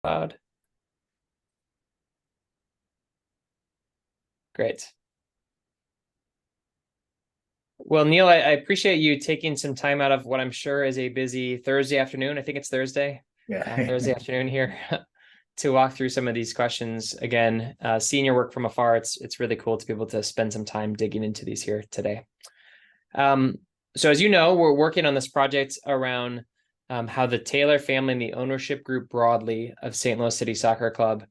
Cloud. Great. Well, Neal, I appreciate you taking some time out of what I'm sure is a busy Thursday afternoon. I think it's Thursday, Yeah. Thursday afternoon here to walk through some of these questions. Again, seeing your work from afar, it's really cool to be able to spend some time digging into these here today. Um, so as you know, we're working on this project around how the Taylor family and the ownership group broadly of St. Louis City Soccer Club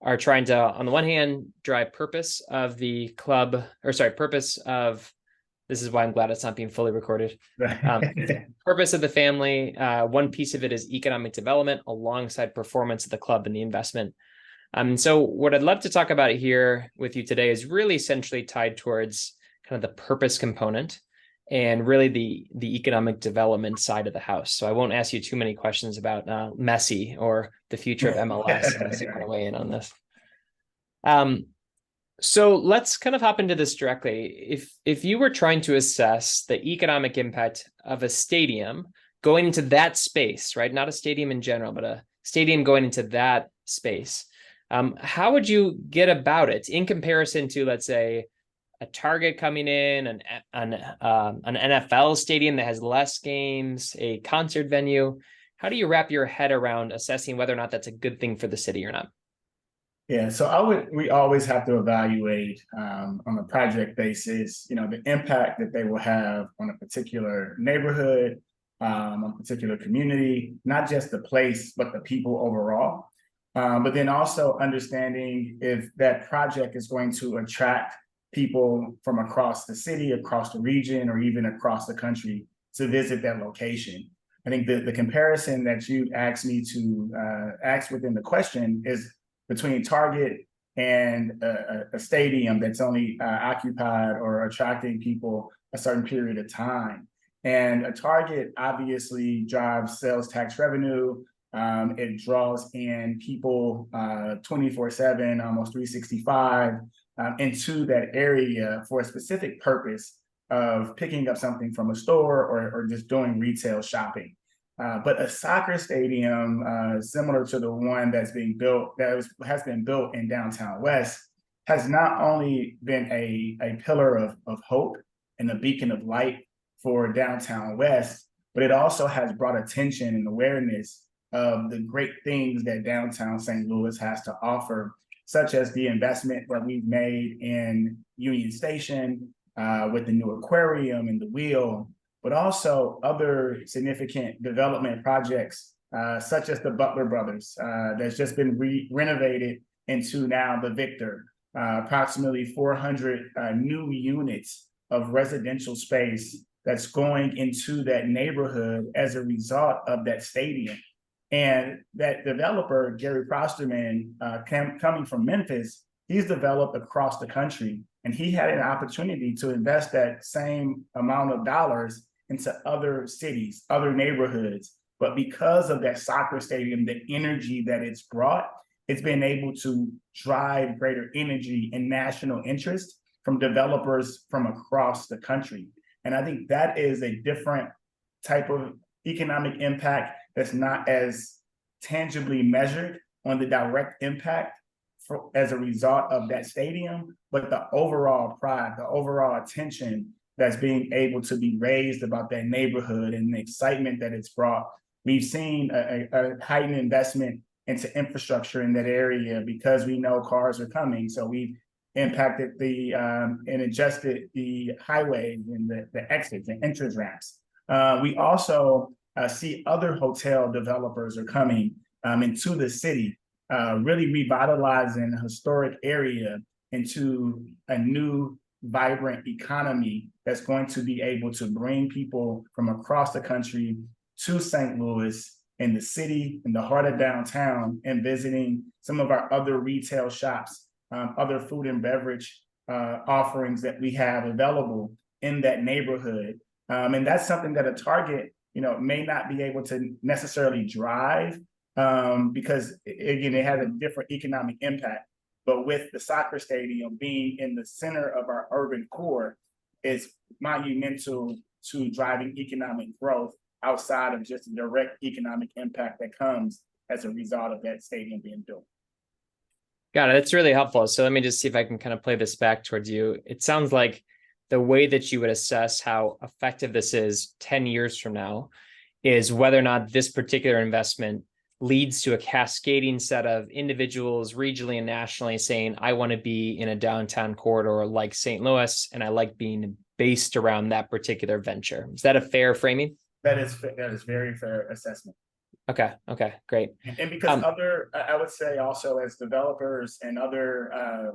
are trying to, on the one hand, drive purpose of the club, or sorry, purpose of, this is why I'm glad it's not being fully recorded. Purpose of the family, one piece of it is economic development alongside performance of the club and the investment. So what I'd love to talk about here with you today is really essentially tied towards kind of the purpose component and really the economic development side of the house. So I won't ask you too many questions about Messi or the future of MLS unless you want to weigh in on this. So let's kind of hop into this directly. If you were trying to assess the economic impact of a stadium going into that space, right? Not a stadium in general, but a stadium going into that space, how would you get about it in comparison to, let's say, a Target coming in, an NFL stadium that has less games, a concert venue? How do you wrap your head around assessing whether or not that's a good thing for the city or not? Yeah, so we always have to evaluate on a project basis, the impact that they will have on a particular neighborhood, a particular community, not just the place, but the people overall. But then also understanding if that project is going to attract people from across the city, across the region, or even across the country to visit that location. I think the comparison that you asked me to ask within the question is between Target and a stadium that's only occupied or attracting people a certain period of time. And a Target obviously drives sales tax revenue. It draws in people 24/7, almost 365 into that area for a specific purpose of picking up something from a store or just doing retail shopping. But a soccer stadium, similar to the one that's being built, has been built in downtown West, has not only been a pillar of hope and a beacon of light for downtown West, but it also has brought attention and awareness of the great things that downtown St. Louis has to offer, such as the investment that we've made in Union Station with the new aquarium and the wheel, but also other significant development projects, such as the Butler Brothers, that's just been renovated into now the Victor, approximately 400 new units of residential space that's going into that neighborhood as a result of that stadium. And that developer, Gary Prosterman, coming from Memphis, he's developed across the country, and he had an opportunity to invest that same amount of dollars into other cities, other neighborhoods. But because of that soccer stadium, the energy that it's brought, it's been able to drive greater energy and national interest from developers from across the country. And I think that is a different type of economic impact that's not as tangibly measured on the direct impact as a result of that stadium, but the overall pride, the overall attention that's being able to be raised about that neighborhood and the excitement that it's brought. We've seen a heightened investment into infrastructure in that area because we know cars are coming. So we've impacted and adjusted the highways and the exits and entrance ramps. We also see other hotel developers are coming into the city, really revitalizing a historic area into a new vibrant economy that's going to be able to bring people from across the country to St. Louis in the city, in the heart of downtown, and visiting some of our other retail shops, other food and beverage offerings that we have available in that neighborhood. And that's something that a Target, may not be able to necessarily drive because, again, it has a different economic impact. But with the soccer stadium being in the center of our urban core, it's monumental to driving economic growth outside of just the direct economic impact that comes as a result of that stadium being built. Got it. That's really helpful. So let me just see if I can kind of play this back towards you. It sounds like the way that you would assess how effective this is 10 years from now is whether or not this particular investment leads to a cascading set of individuals regionally and nationally saying, I want to be in a downtown corridor like St. Louis, and I like being based around that particular venture. Is that a fair framing? That is very fair assessment. Okay, great. And because I would say also as developers and other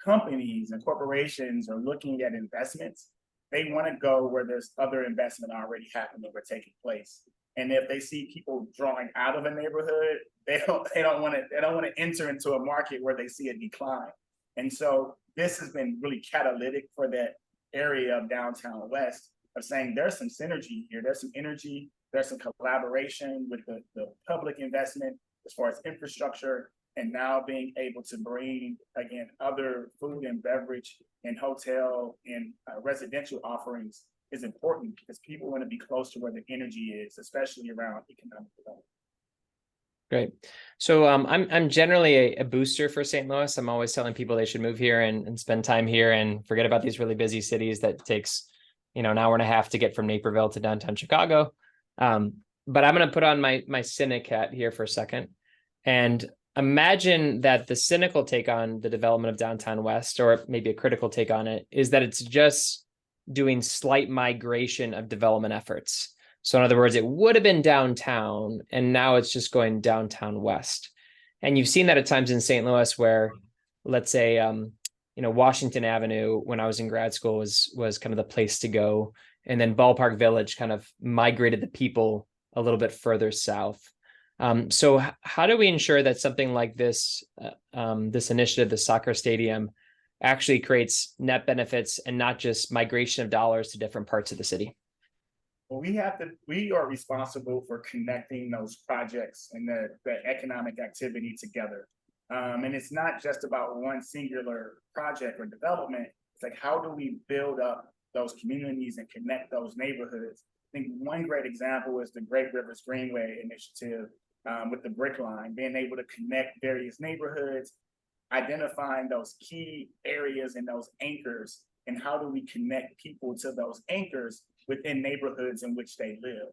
companies and corporations are looking at investments, they want to go where there's other investment already happening or taking place. And if they see people drawing out of a neighborhood, they don't want to enter into a market where they see a decline. And so this has been really catalytic for that area of downtown West of saying there's some synergy here, there's some energy, there's some collaboration with the public investment as far as infrastructure, and now being able to bring, again, other food and beverage and hotel and residential offerings is important because people want to be close to where the energy is, especially around economic development. Great. So I'm generally a booster for St. Louis. I'm always telling people they should move here and spend time here and forget about these really busy cities that takes, an hour and a half to get from Naperville to downtown Chicago. But I'm going to put on my cynic hat here for a second and imagine that the cynical take on the development of downtown West, or maybe a critical take on it, is that it's just doing slight migration of development efforts. So in other words, it would have been downtown and now it's just going downtown West. And you've seen that at times in St. Louis where, let's say, Washington Avenue, when I was in grad school, was kind of the place to go. And then Ballpark Village kind of migrated the people a little bit further south. So how do we ensure that something like this, this initiative, the soccer stadium, actually creates net benefits and not just migration of dollars to different parts of the city? Well, we are responsible for connecting those projects and the economic activity together. And it's not just about one singular project or development. It's like, how do we build up those communities and connect those neighborhoods? I think one great example is the Great Rivers Greenway initiative with the Brick Line, being able to connect various neighborhoods, identifying those key areas and those anchors, and how do we connect people to those anchors within neighborhoods in which they live.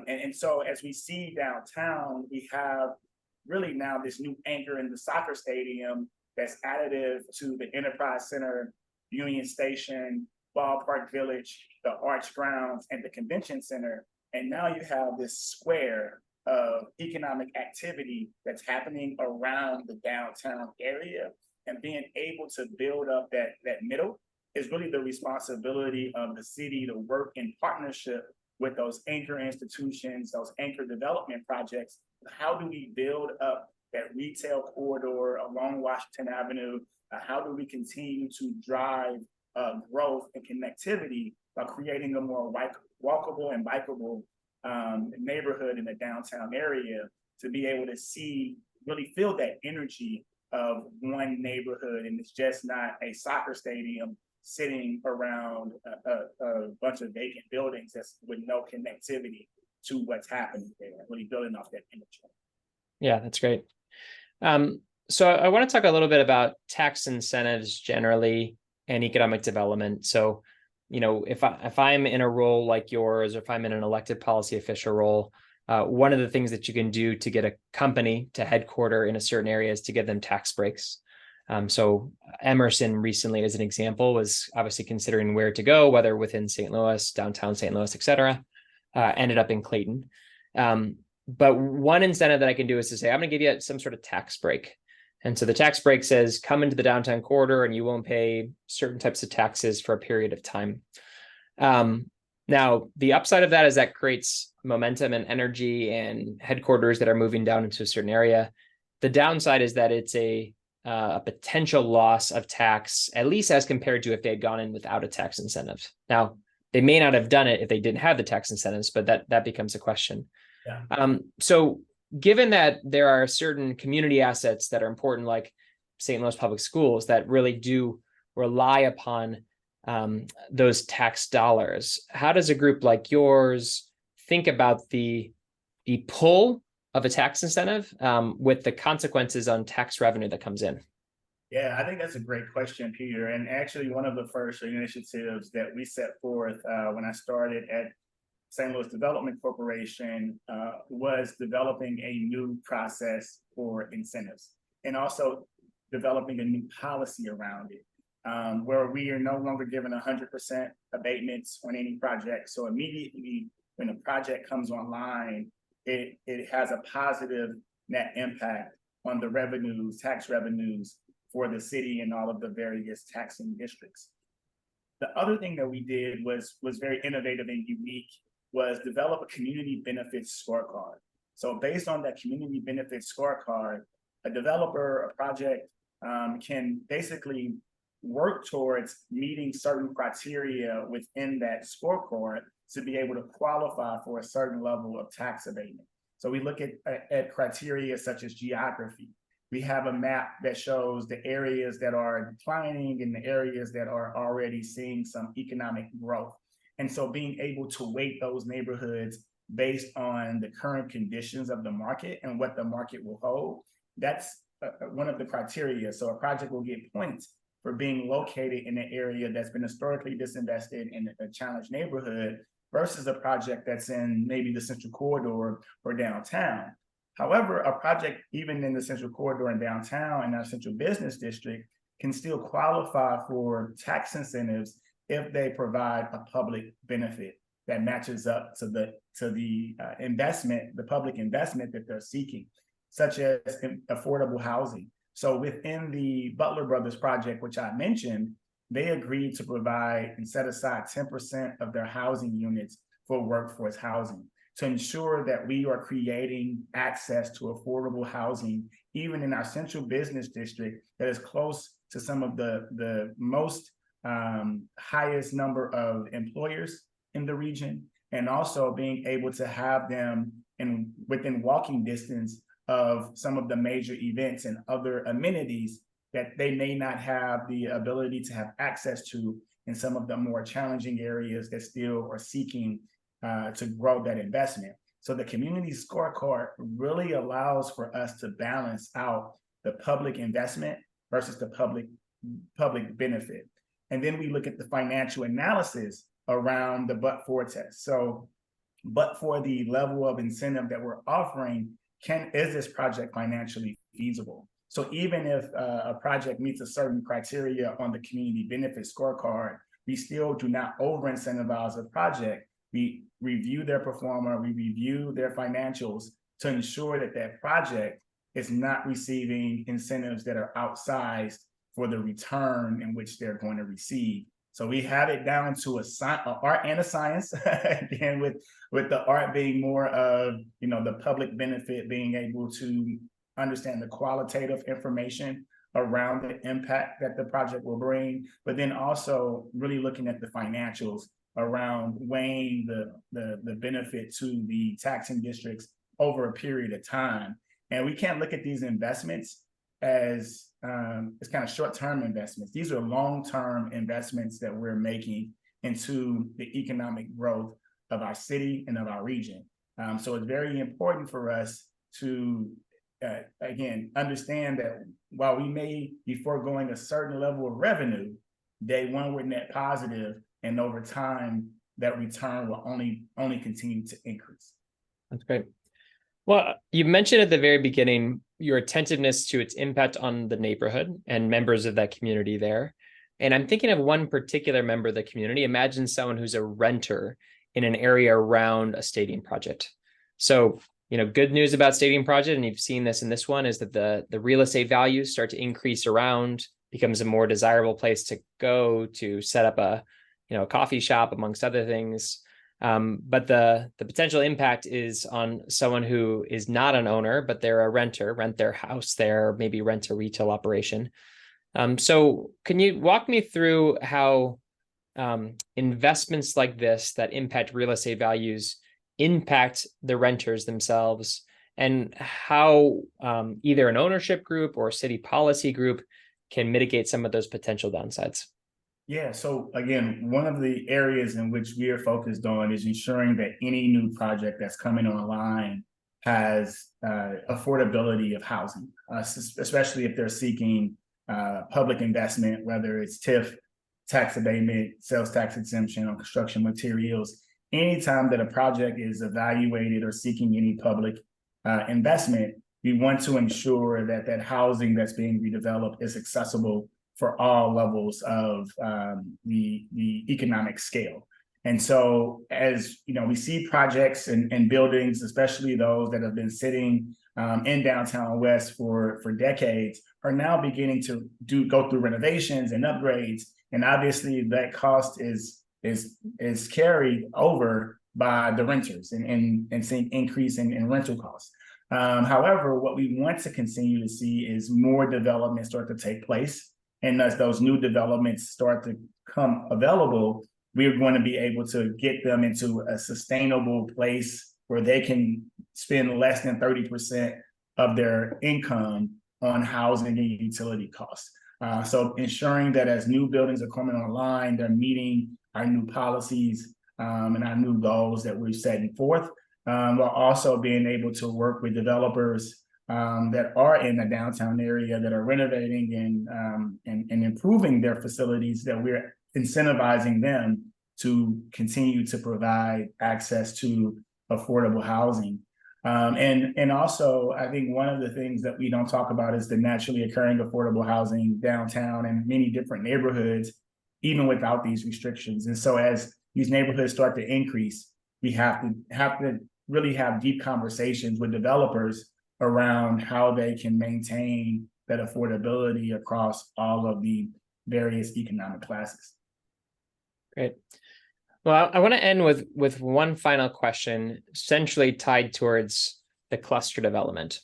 And so as we see downtown, we have really now this new anchor in the soccer stadium that's additive to the Enterprise Center, Union Station, Ballpark Village, the Arch Grounds, and the Convention Center. And now you have this square of economic activity that's happening around the downtown area, and being able to build up that middle is really the responsibility of the city to work in partnership with those anchor institutions, those anchor development projects. How do we build up that retail corridor along Washington Avenue? How do we continue to drive growth and connectivity by creating a more walkable and bikeable neighborhood in the downtown area, to be able to really feel that energy of one neighborhood, and it's just not a soccer stadium sitting around a bunch of vacant buildings that's with no connectivity to what's happening there, really building off that energy. Yeah, that's great. So I want to talk a little bit about tax incentives generally and economic development. So, if I'm in a role like yours, or if I'm in an elected policy official role, one of the things that you can do to get a company to headquarter in a certain area is to give them tax breaks. So Emerson recently, as an example, was obviously considering where to go, whether within St. Louis, downtown St. Louis, et cetera, ended up in Clayton. But one incentive that I can do is to say, I'm going to give you some sort of tax break. And so the tax break says, come into the downtown corridor and you won't pay certain types of taxes for a period of time. Now, the upside of that is that creates momentum and energy and headquarters that are moving down into a certain area. The downside is that it's a potential loss of tax, at least as compared to if they had gone in without a tax incentive. Now, they may not have done it if they didn't have the tax incentives, but that becomes a question. Yeah. So given that there are certain community assets that are important, like St. Louis Public Schools, that really do rely upon those tax dollars, how does a group like yours think about the pull of a tax incentive with the consequences on tax revenue that comes in? Yeah, I think that's a great question, Peter. And actually, one of the first initiatives that we set forth when I started at St. Louis Development Corporation was developing a new process for incentives and also developing a new policy around it, where we are no longer given 100% abatements on any project. So immediately when a project comes online, it has a positive net impact on the revenues, tax revenues for the city and all of the various taxing districts. The other thing that we did was very innovative and unique, was develop a community benefits scorecard. So based on that community benefits scorecard, a developer, a project can basically work towards meeting certain criteria within that scorecard to be able to qualify for a certain level of tax abatement. So we look at criteria such as geography. We have a map that shows the areas that are declining and the areas that are already seeing some economic growth. And so being able to weight those neighborhoods based on the current conditions of the market and what the market will hold, that's one of the criteria. So a project will get points for being located in an area that's been historically disinvested in a challenged neighborhood versus a project that's in maybe the Central Corridor or downtown. However, a project even in the Central Corridor and downtown and our Central Business District can still qualify for tax incentives if they provide a public benefit that matches up to the investment, the public investment that they're seeking, such as affordable housing. So within the Butler Brothers project, which I mentioned, they agreed to provide and set aside 10% of their housing units for workforce housing, to ensure that we are creating access to affordable housing, even in our Central Business District that is close to some of the most highest number of employers in the region, and also being able to have them within walking distance of some of the major events and other amenities that they may not have the ability to have access to in some of the more challenging areas that still are seeking to grow that investment. So the community scorecard really allows for us to balance out the public investment versus the public benefit. And then we look at the financial analysis around the but-for test. So, but for the level of incentive that we're offering, is this project financially feasible? So even if a project meets a certain criteria on the community benefit scorecard, we still do not over-incentivize a project. We review their performer, we review their financials to ensure that that project is not receiving incentives that are outsized for the return in which they're going to receive. So we have it down to a art and a science, again, with the art being more of, the public benefit, being able to understand the qualitative information around the impact that the project will bring, but then also really looking at the financials around weighing the benefit to the taxing districts over a period of time. And we can't look at these investments as kind of short-term investments. These are long-term investments that we're making into the economic growth of our city and of our region. So it's very important for us to, again, understand that while we may be foregoing a certain level of revenue, day one we're net positive, and over time that return will only continue to increase. That's great. Well, you mentioned at the very beginning your attentiveness to its impact on the neighborhood and members of that community there. And I'm thinking of one particular member of the community. Imagine someone who's a renter in an area around a stadium project. So, good news about stadium project, and you've seen this in this one, is that the real estate values start to increase around, becomes a more desirable place to go to set up a coffee shop, amongst other things. But the potential impact is on someone who is not an owner, but they're a renter, rent their house there, maybe rent a retail operation. So can you walk me through how investments like this that impact real estate values impact the renters themselves, and how either an ownership group or city policy group can mitigate some of those potential downsides? Yeah, so again, one of the areas in which we are focused on is ensuring that any new project that's coming online has affordability of housing, especially if they're seeking public investment, whether it's TIF, tax abatement, sales tax exemption on construction materials. Anytime that a project is evaluated or seeking any public investment, we want to ensure that that housing that's being redeveloped is accessible for all levels of the economic scale. And so, as you know, we see projects and buildings, especially those that have been sitting in downtown West for decades, are now beginning to go through renovations and upgrades. And obviously, that cost is carried over by the renters and seeing increase in rental costs. However, what we want to continue to see is more development start to take place, and as those new developments start to come available, we're going to be able to get them into a sustainable place where they can spend less than 30% of their income on housing and utility costs. So ensuring that as new buildings are coming online, they're meeting our new policies and our new goals that we're setting forth, while also being able to work with developers that are in the downtown area that are renovating and improving their facilities, that we're incentivizing them to continue to provide access to affordable housing. And also, I think one of the things that we don't talk about is the naturally occurring affordable housing downtown and many different neighborhoods, even without these restrictions. And so as these neighborhoods start to increase, we have to really have deep conversations with developers around how they can maintain that affordability across all of the various economic classes. Great. Well, I want to end with one final question, essentially tied towards the cluster development.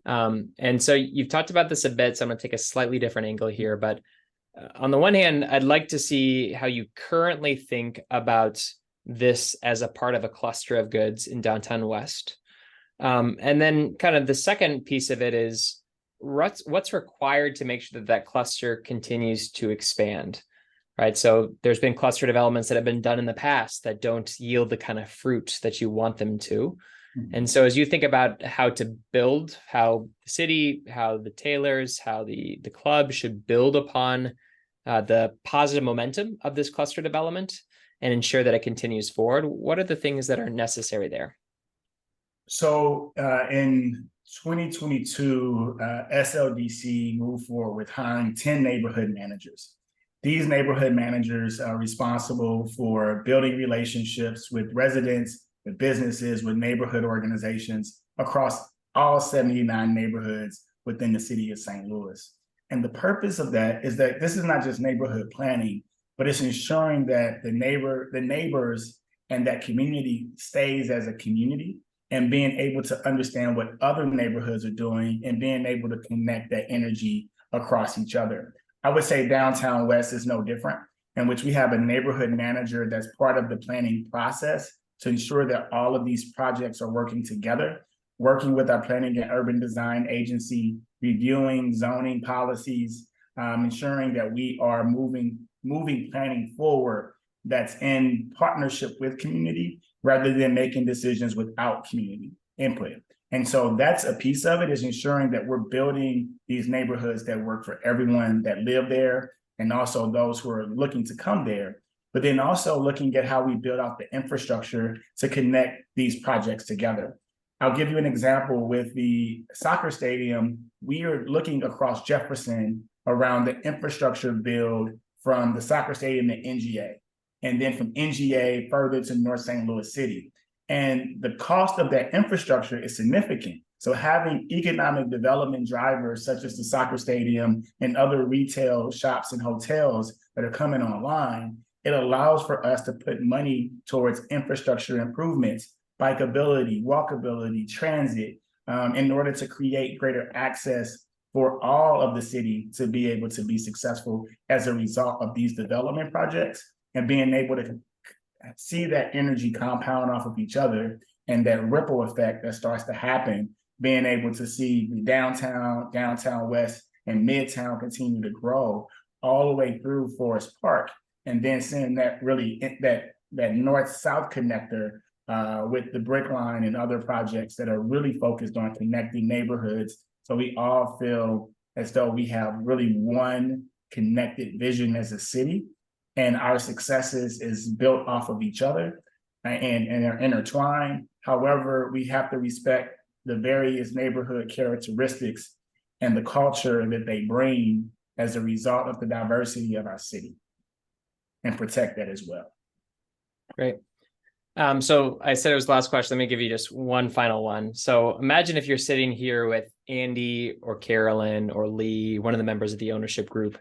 And so you've talked about this a bit, so I'm going to take a slightly different angle here. But on the one hand, I'd like to see how you currently think about this as a part of a cluster of goods in downtown West. And then kind of the second piece of it is what's required to make sure that that cluster continues to expand. Right. So there's been cluster developments that have been done in the past that don't yield the kind of fruit that you want them to. Mm-hmm. And so as you think about how to build, how the city, how the tailors, how the club should build upon the positive momentum of this cluster development and ensure that it continues forward, what are the things that are necessary there? So in 2022, SLDC moved forward with hiring 10 neighborhood managers. These neighborhood managers are responsible for building relationships with residents, with businesses, with neighborhood organizations across all 79 neighborhoods within the city of St. Louis. And the purpose of that is that this is not just neighborhood planning, but it's ensuring that the neighbors and that community stays as a community, and being able to understand what other neighborhoods are doing and being able to connect that energy across each other. I would say downtown West is no different, in which we have a neighborhood manager that's part of the planning process to ensure that all of these projects are working together, working with our planning and urban design agency, reviewing zoning policies, ensuring that we are moving planning forward that's in partnership with community rather than making decisions without community input. And so that's a piece of it, is ensuring that we're building these neighborhoods that work for everyone that live there and also those who are looking to come there, but then also looking at how we build out the infrastructure to connect these projects together. I'll give you an example with the soccer stadium. We are looking across Jefferson around the infrastructure build from the soccer stadium to NGA, and then from NGA further to North St. Louis City. And the cost of that infrastructure is significant. So having economic development drivers such as the soccer stadium and other retail shops and hotels that are coming online, it allows for us to put money towards infrastructure improvements, bikeability, walkability, transit, in order to create greater access for all of the city to be able to be successful as a result of these development projects, and being able to see that energy compound off of each other and that ripple effect that starts to happen, being able to see the downtown West and Midtown continue to grow all the way through Forest Park, and then seeing that really that north-south connector with the Brick Line and other projects that are really focused on connecting neighborhoods. So we all feel as though we have really one connected vision as a city, and our successes is built off of each other and are intertwined. However, we have to respect the various neighborhood characteristics and the culture that they bring as a result of the diversity of our city, and protect that as well. Great. So I said it was the last question. Let me give you just one final one. So imagine if you're sitting here with Andy or Carolyn or Lee, one of the members of the ownership group,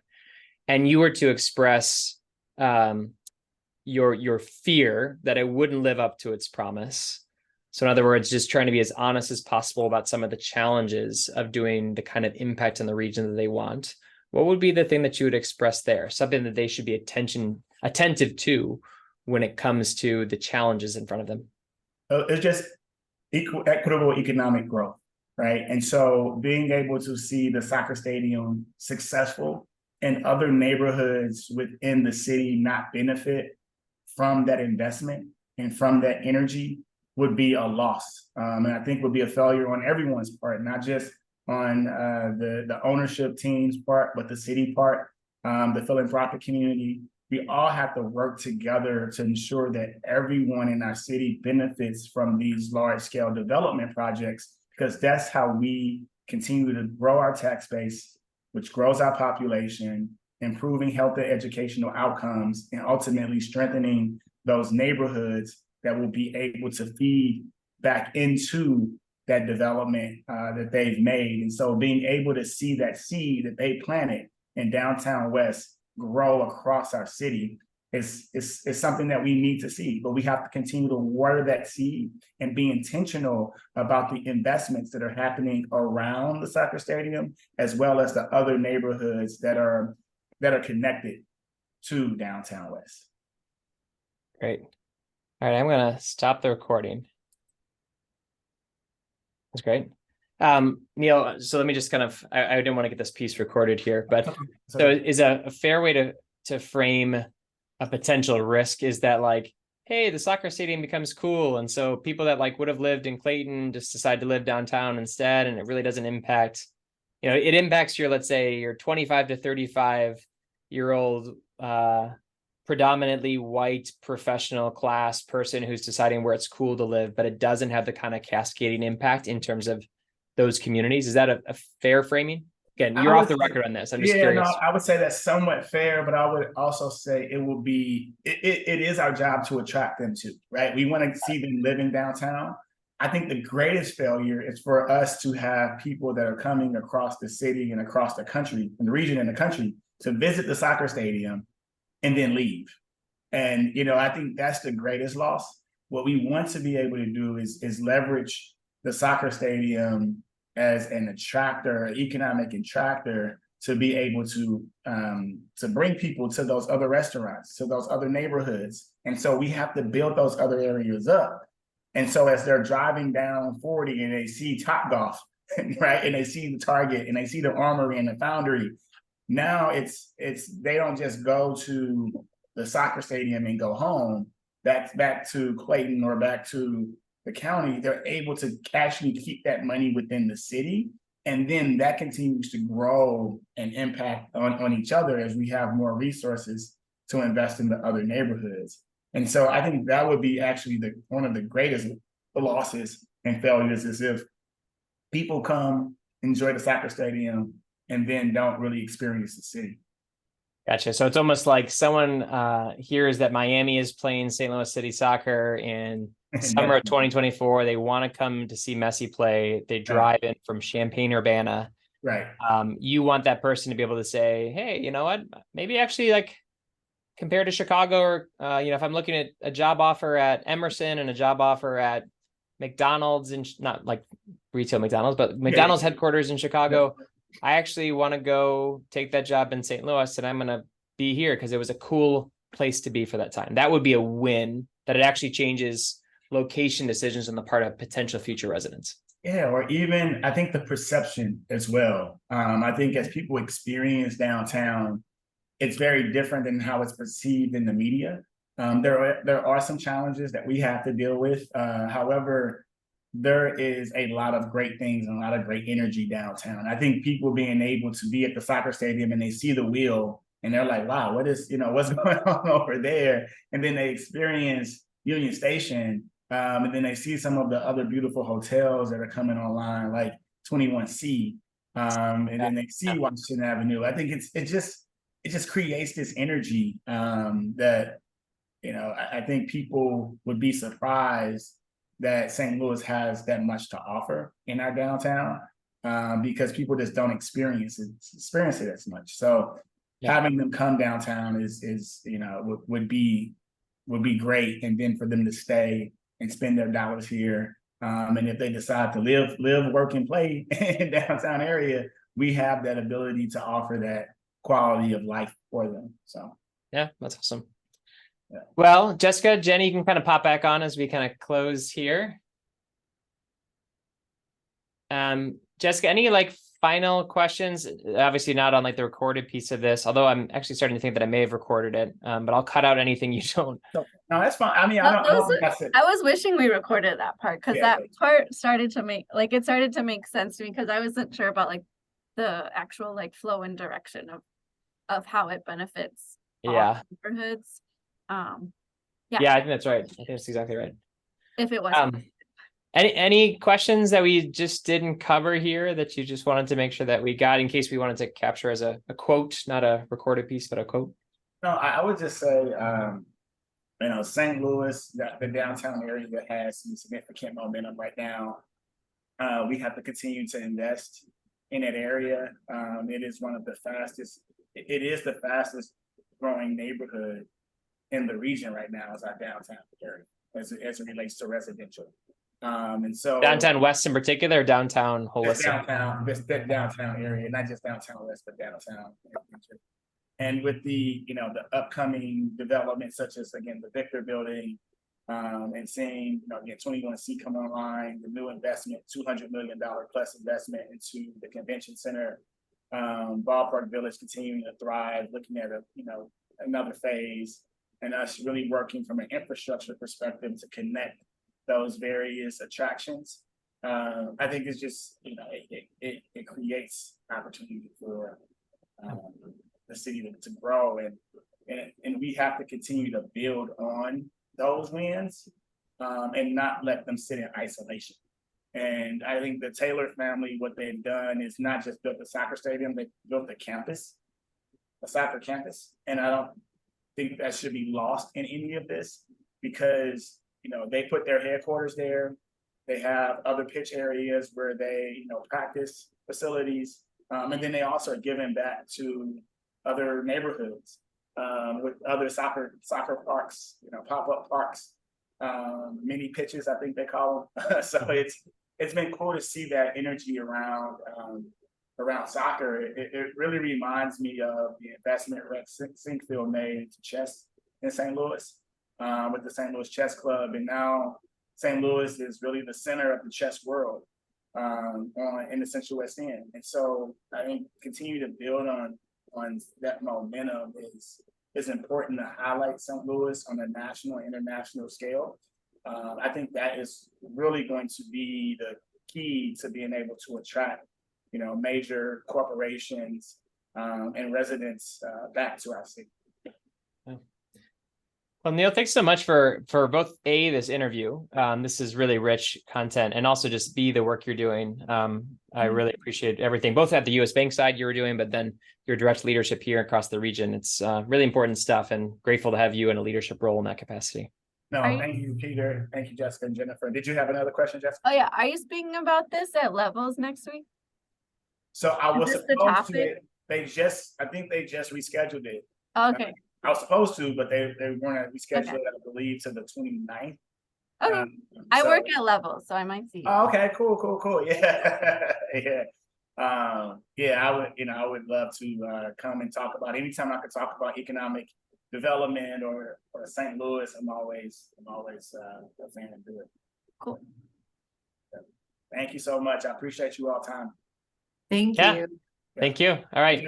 and you were to express your fear that it wouldn't live up to its promise. So in other words, just trying to be as honest as possible about some of the challenges of doing the kind of impact in the region that they want. What would be the thing that you would express there? Something that they should be attentive to when it comes to the challenges in front of them? It's just equitable economic growth, right? And so being able to see the soccer stadium successful and other neighborhoods within the city not benefit from that investment and from that energy would be a loss. And I think would be a failure on everyone's part, not just on the ownership team's part, but the city part, the philanthropic community. We all have to work together to ensure that everyone in our city benefits from these large-scale development projects, because that's how we continue to grow our tax base, which grows our population, improving health and educational outcomes, and ultimately strengthening those neighborhoods that will be able to feed back into that development that they've made. And so being able to see that seed that they planted in downtown West grow across our city is something that we need to see, but we have to continue to water that seed and be intentional about the investments that are happening around the soccer stadium, as well as the other neighborhoods that are connected to downtown West. Great. All right, I'm going to stop the recording. That's great. Neal, so let me just kind of, I didn't want to get this piece recorded here, but so is a fair way to frame a potential risk is that like, hey, the soccer stadium becomes cool. And so people that like would have lived in Clayton just decide to live downtown instead. And it really doesn't impact, it impacts your, let's say your 25 to 35-year-old, predominantly white professional class person who's deciding where it's cool to live, but it doesn't have the kind of cascading impact in terms of those communities. Is that a fair framing? Again, you're off the record on this. I'm just curious. No, I would say that's somewhat fair, but I would also say it is our job to attract them too, right? We want to see them living downtown. I think the greatest failure is for us to have people that are coming across the city and across the country, and the region and the country, to visit the soccer stadium and then leave. And, I think that's the greatest loss. What we want to be able to do is leverage the soccer stadium as an attractor, economic attractor, to be able to bring people to those other restaurants, to those other neighborhoods. And so we have to build those other areas up. And so as they're driving down 40 and they see Topgolf, right, and they see the Target and they see the Armory and the Foundry, now it's they don't just go to the soccer stadium and go home, back to Clayton or back to the county. They're able to actually keep that money within the city, and then that continues to grow and impact on each other as we have more resources to invest in the other neighborhoods. And so I think that would be actually one of the greatest losses and failures, is if people come, enjoy the soccer stadium, and then don't really experience the city. Gotcha. So it's almost like someone hears that Miami is playing St. Louis City Soccer in summer of 2024. They want to come to see Messi play. They drive in from Champaign-Urbana. Right. You want that person to be able to say, hey, you know what? Maybe actually like compared to Chicago, or if I'm looking at a job offer at Emerson and a job offer at McDonald's, and not like retail McDonald's, but McDonald's headquarters in Chicago. Yeah. I actually want to go take that job in St. Louis, and I'm going to be here because it was a cool place to be for that time. That would be a win, that it actually changes location decisions on the part of potential future residents. Yeah, or even I think the perception as well. I think as people experience downtown, it's very different than how it's perceived in the media. There are some challenges that we have to deal with. However, there is a lot of great things and a lot of great energy downtown. I think people being able to be at the soccer stadium and they see the wheel and they're like, wow, what's going on over there? And then they experience Union Station, and then they see some of the other beautiful hotels that are coming online, like 21C, and then they see Washington Avenue. I think it just creates this energy that I think people would be surprised that St. Louis has that much to offer in our downtown, because people just don't experience it as much. So having them come downtown would be great, and then for them to stay and spend their dollars here. And if they decide to live, work, and play in downtown area, we have that ability to offer that quality of life for them. So yeah, that's awesome. Yeah. Well, Jessica, Jenny, you can kind of pop back on as we kind of close here. Jessica, any like final questions? Obviously not on like the recorded piece of this, although I'm actually starting to think that I may have recorded it, but I'll cut out anything you don't. No, that's fine. I mean, I was wishing we recorded that part, because that part started to make sense to me, because I wasn't sure about like the actual like flow and direction of how it benefits all neighborhoods. I think that's right. I think that's exactly right. If it was any questions that we just didn't cover here that you just wanted to make sure that we got, in case we wanted to capture as a quote, not a recorded piece, but a quote? No, I would just say, St. Louis, the downtown area that has some significant momentum right now. We have to continue to invest in that area. It is the fastest growing neighborhood in the region right now, is our downtown area as it relates to residential. And so downtown West in particular, or downtown holistic? Downtown area, not just downtown West, but downtown. And with the upcoming developments, such as again the Victor Building, and seeing again 21C come online, the new investment, $200 million plus investment into the convention center, Ballpark Village continuing to thrive, looking at another phase, and us really working from an infrastructure perspective to connect those various attractions. I think it's just it creates opportunity for the city to grow, and we have to continue to build on those wins, and not let them sit in isolation. And I think the Taylor family, what they've done is not just built the soccer stadium, they built a soccer campus. And I don't think that should be lost in any of this, because they put their headquarters there. They have other pitch areas where they practice facilities, and then they also are giving back to other neighborhoods with other soccer parks, pop-up parks, mini pitches, I think they call them. So it's been cool to see that energy around soccer. It really reminds me of the investment Rex Sinkfield made into chess in St. Louis, with the St. Louis Chess Club. And now St. Louis is really the center of the chess world in the Central West End. And so I think continue to build on that momentum is important to highlight St. Louis on a national, international scale. I think that is really going to be the key to being able to attract major corporations and residents back to our city. Well, Neal, thanks so much for both this interview. This is really rich content, and also just the work you're doing. I really appreciate everything, both at the U.S. Bank side you were doing, but then your direct leadership here across the region. It's really important stuff, and grateful to have you in a leadership role in that capacity. No, thank you, Peter. Thank you, Jessica and Jennifer. Did you have another question, Jessica? Oh yeah, are you speaking about this at Levels next week? So I was supposed to. I think they just rescheduled it. Okay. I was supposed to, but they weren't rescheduled, I believe, to the 29th. Okay. I work at Levels, so I might see you. Oh, okay, cool. Yeah. I would love to come and talk about anytime I could talk about economic development or St. Louis. I'm always a fan to do it. Cool. Thank you so much. I appreciate you all time. Thank you. Thank you. All right.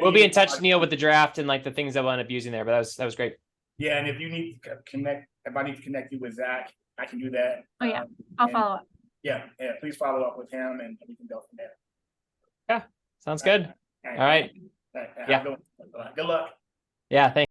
We'll be in touch, Neal, with the draft and like the things that we'll end up using there, but that was great. Yeah, and if you need to connect, if I need to connect you with Zach, I can do that. Oh, yeah. I'll follow up. Yeah, please follow up with him and we can go from there. Yeah, sounds good. All right. All right. Yeah. Good luck. Yeah, thanks.